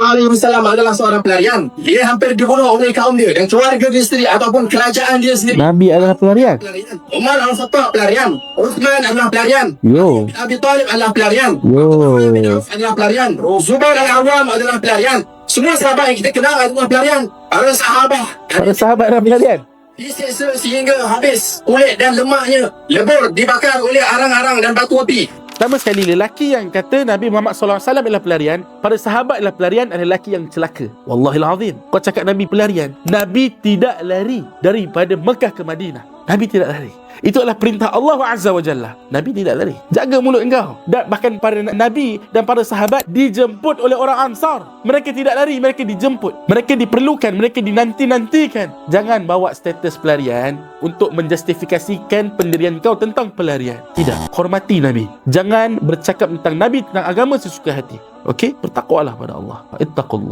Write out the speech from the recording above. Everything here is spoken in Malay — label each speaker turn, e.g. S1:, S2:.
S1: SAW adalah seorang pelarian. Dia hampir dibunuh oleh kaum dia dan keluarga dia sendiri ataupun kerajaan dia sendiri.
S2: Nabi adalah pelarian.
S1: Umar Al-Khattab pelarian. Uthman adalah pelarian.
S2: Yo.
S1: Abi Talib adalah pelarian.
S2: Yo.
S1: Adalah pelarian. Zubair Al-Awwam adalah pelarian. Semua sahabat yang kita kenal adalah pelarian. Para sahabat.
S2: Para sahabat adalah pelarian.
S1: Disiksa sehingga habis kulit dan lemaknya, lebur dibakar oleh arang-arang dan batu api.
S2: Pertama sekali, lelaki yang kata Nabi Muhammad SAW adalah pelarian, para sahabat adalah pelarian, adalah lelaki yang celaka. Wallahil azim. Kau cakap Nabi pelarian. Nabi tidak lari daripada Mekah ke Madinah. Nabi tidak lari. Itu adalah perintah Allah Azza wa Jalla. Nabi tidak lari. Jaga mulut engkau. Dan bahkan para Nabi dan para sahabat dijemput oleh orang Ansar. Mereka tidak lari, mereka dijemput. Mereka diperlukan, mereka dinanti-nantikan. Jangan bawa status pelarian untuk menjustifikasikan pendirian kau tentang pelarian. Tidak. Hormati Nabi. Jangan bercakap tentang Nabi, tentang agama sesuka hati. Okey? Bertakwalah pada Allah. Ittaqullah.